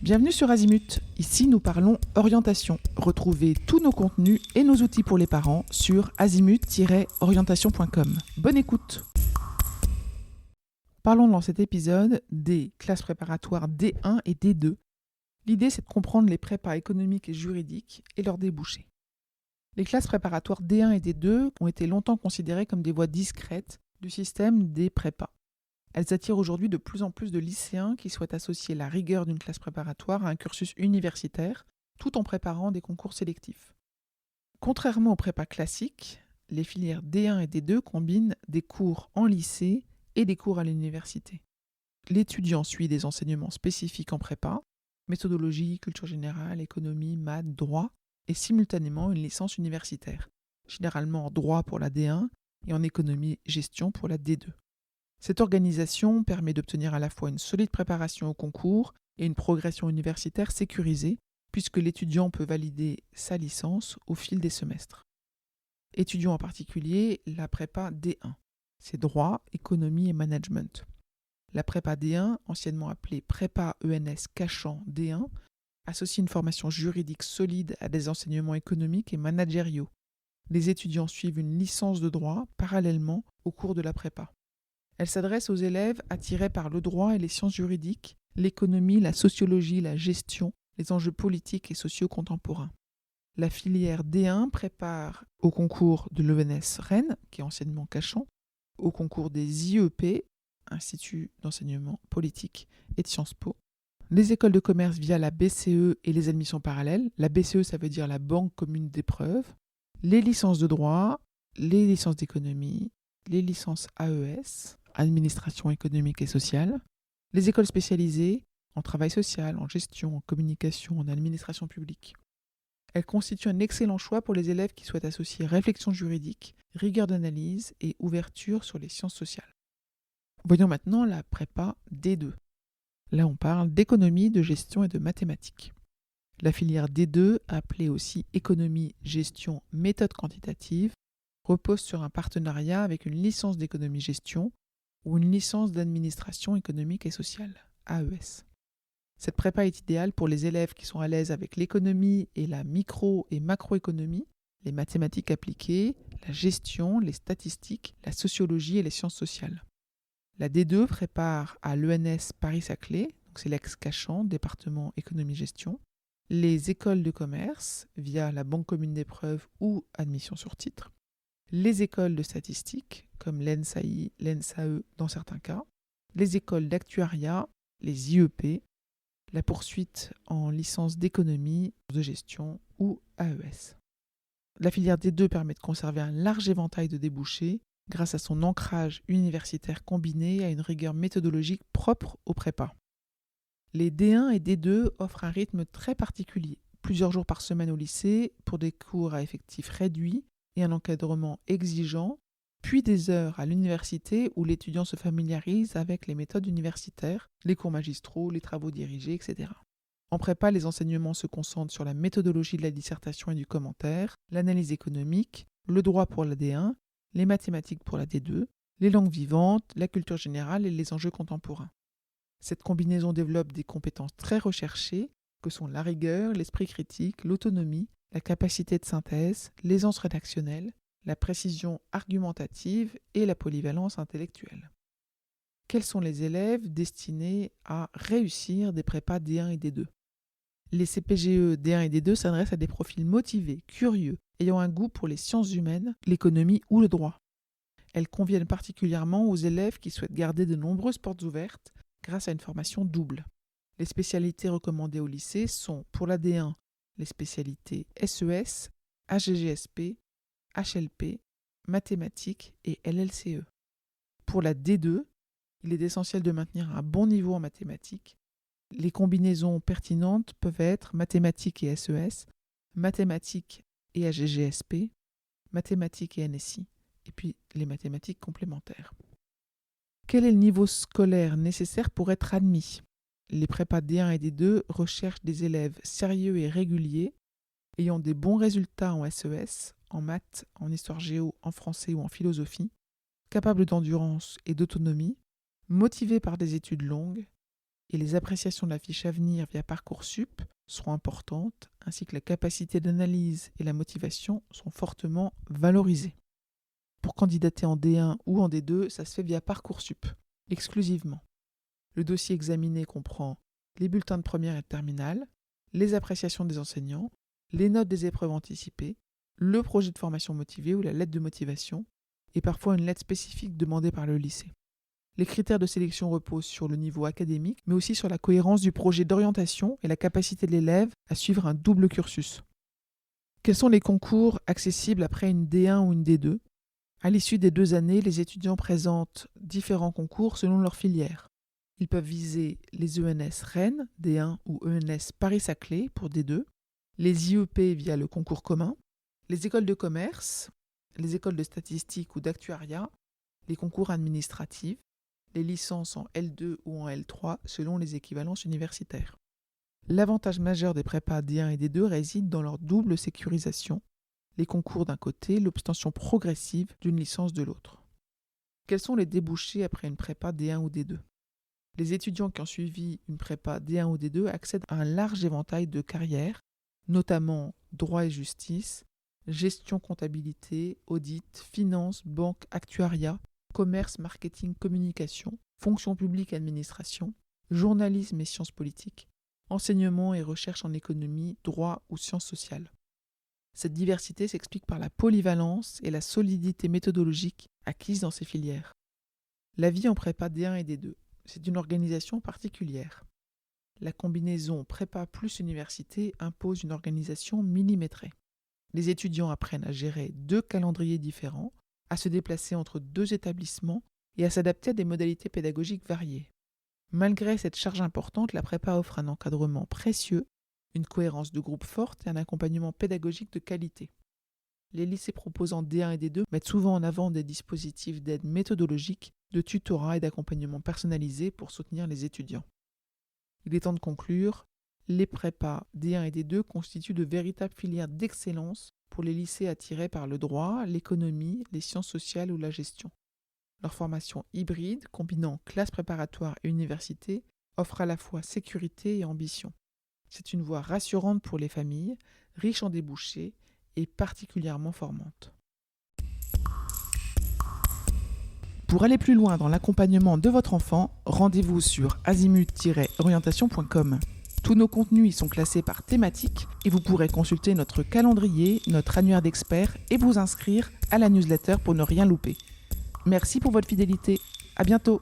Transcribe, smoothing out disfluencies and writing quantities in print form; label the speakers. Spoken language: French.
Speaker 1: Bienvenue sur Azimut. Ici, nous parlons orientation. Retrouvez tous nos contenus et nos outils pour les parents sur azimut-orientation.com. Bonne écoute. Parlons dans cet épisode des classes préparatoires D1 et D2. L'idée, c'est de comprendre les prépas économiques et juridiques et leurs débouchés. Les classes préparatoires D1 et D2 ont été longtemps considérées comme des voies discrètes du système des prépas. Elles attirent aujourd'hui de plus en plus de lycéens qui souhaitent associer la rigueur d'une classe préparatoire à un cursus universitaire, tout en préparant des concours sélectifs. Contrairement aux prépas classiques, les filières D1 et D2 combinent des cours en lycée et des cours à l'université. L'étudiant suit des enseignements spécifiques en prépa, méthodologie, culture générale, économie, maths, droit, et simultanément une licence universitaire, généralement en droit pour la D1 et en économie-gestion pour la D2. Cette organisation permet d'obtenir à la fois une solide préparation au concours et une progression universitaire sécurisée, puisque l'étudiant peut valider sa licence au fil des semestres. Étudions en particulier la prépa D1. C'est droit, économie et management. La prépa D1, anciennement appelée prépa ENS Cachan D1, associe une formation juridique solide à des enseignements économiques et managériaux. Les étudiants suivent une licence de droit parallèlement au cours de la prépa. Elle s'adresse aux élèves attirés par le droit et les sciences juridiques, l'économie, la sociologie, la gestion, les enjeux politiques et sociaux contemporains. La filière D1 prépare au concours de l'ENS Rennes, qui est anciennement Cachan, au concours des IEP, Institut d'enseignement politique et de Sciences Po, les écoles de commerce via la BCE et les admissions parallèles. La BCE, ça veut dire la Banque commune d'épreuves, les licences de droit, les licences d'économie, les licences AES, administration économique et sociale, les écoles spécialisées en travail social, en gestion, en communication, en administration publique. Elles constituent un excellent choix pour les élèves qui souhaitent associer réflexion juridique, rigueur d'analyse et ouverture sur les sciences sociales. Voyons maintenant la prépa D2. Là, on parle d'économie, de gestion et de mathématiques. La filière D2, appelée aussi économie, gestion, méthode quantitative, repose sur un partenariat avec une licence d'économie-gestion ou une licence d'administration économique et sociale, AES. Cette prépa est idéale pour les élèves qui sont à l'aise avec l'économie et la micro- et macroéconomie, les mathématiques appliquées, la gestion, les statistiques, la sociologie et les sciences sociales. La D2 prépare à l'ENS Paris-Saclay, donc c'est l'ex-Cachan, département économie-gestion, les écoles de commerce via la Banque commune d'épreuves ou admission sur titre, les écoles de statistique, comme l'ENSAI, l'ENSAE dans certains cas, les écoles d'actuariat, les IEP, la poursuite en licence d'économie, de gestion ou AES. La filière D2 permet de conserver un large éventail de débouchés grâce à son ancrage universitaire combiné à une rigueur méthodologique propre aux prépas. Les D1 et D2 offrent un rythme très particulier, plusieurs jours par semaine au lycée pour des cours à effectifs réduits et un encadrement exigeant, puis des heures à l'université où l'étudiant se familiarise avec les méthodes universitaires, les cours magistraux, les travaux dirigés, etc. En prépa, les enseignements se concentrent sur la méthodologie de la dissertation et du commentaire, l'analyse économique, le droit pour la D1, les mathématiques pour la D2, les langues vivantes, la culture générale et les enjeux contemporains. Cette combinaison développe des compétences très recherchées que sont la rigueur, l'esprit critique, l'autonomie, la capacité de synthèse, l'aisance rédactionnelle, la précision argumentative et la polyvalence intellectuelle. Quels sont les élèves destinés à réussir des prépas D1 et D2 ? Les CPGE D1 et D2 s'adressent à des profils motivés, curieux, ayant un goût pour les sciences humaines, l'économie ou le droit. Elles conviennent particulièrement aux élèves qui souhaitent garder de nombreuses portes ouvertes grâce à une formation double. Les spécialités recommandées au lycée sont, pour la D1, les spécialités SES, AGGSP, HLP, mathématiques et LLCE. Pour la D2, il est essentiel de maintenir un bon niveau en mathématiques. Les combinaisons pertinentes peuvent être mathématiques et SES, mathématiques et AGGSP, mathématiques et NSI, et puis les mathématiques complémentaires. Quel est le niveau scolaire nécessaire pour être admis ? Les prépas D1 et D2 recherchent des élèves sérieux et réguliers, ayant des bons résultats en SES, en maths, en histoire géo, en français ou en philosophie, capables d'endurance et d'autonomie, motivés par des études longues, et les appréciations de la fiche à venir via Parcoursup seront importantes, ainsi que la capacité d'analyse et la motivation sont fortement valorisées. Pour candidater en D1 ou en D2, ça se fait via Parcoursup, exclusivement. Le dossier examiné comprend les bulletins de première et de terminale, les appréciations des enseignants, les notes des épreuves anticipées, le projet de formation motivé ou la lettre de motivation, et parfois une lettre spécifique demandée par le lycée. Les critères de sélection reposent sur le niveau académique, mais aussi sur la cohérence du projet d'orientation et la capacité de l'élève à suivre un double cursus. Quels sont les concours accessibles après une D1 ou une D2 ? À l'issue des 2 années, les étudiants présentent différents concours selon leur filière. Ils peuvent viser les ENS Rennes, D1 ou ENS Paris-Saclay pour D2, les IEP via le concours commun, les écoles de commerce, les écoles de statistique ou d'actuariat, les concours administratifs, les licences en L2 ou en L3 selon les équivalences universitaires. L'avantage majeur des prépas D1 et D2 réside dans leur double sécurisation, les concours d'un côté, l'obtention progressive d'une licence de l'autre. Quels sont les débouchés après une prépa D1 ou D2 ? Les étudiants qui ont suivi une prépa D1 ou D2 accèdent à un large éventail de carrières, notamment droit et justice, gestion comptabilité, audit, finance, banque, actuariat, commerce, marketing, communication, fonction publique et administration, journalisme et sciences politiques, enseignement et recherche en économie, droit ou sciences sociales. Cette diversité s'explique par la polyvalence et la solidité méthodologique acquise dans ces filières. La vie en prépa D1 et D2, c'est une organisation particulière. La combinaison prépa plus université impose une organisation millimétrée. Les étudiants apprennent à gérer 2 calendriers différents, à se déplacer entre 2 établissements et à s'adapter à des modalités pédagogiques variées. Malgré cette charge importante, la prépa offre un encadrement précieux, une cohérence de groupe forte et un accompagnement pédagogique de qualité. Les lycées proposant D1 et D2 mettent souvent en avant des dispositifs d'aide méthodologique, de tutorat et d'accompagnement personnalisé pour soutenir les étudiants. Il est temps de conclure. Les prépas D1 et D2 constituent de véritables filières d'excellence pour les lycées attirés par le droit, l'économie, les sciences sociales ou la gestion. Leur formation hybride, combinant classe préparatoire et université, offre à la fois sécurité et ambition. C'est une voie rassurante pour les familles, riche en débouchés et particulièrement formante. Pour aller plus loin dans l'accompagnement de votre enfant, rendez-vous sur azimut-orientation.com. Tous nos contenus y sont classés par thématique et vous pourrez consulter notre calendrier, notre annuaire d'experts et vous inscrire à la newsletter pour ne rien louper. Merci pour votre fidélité. À bientôt.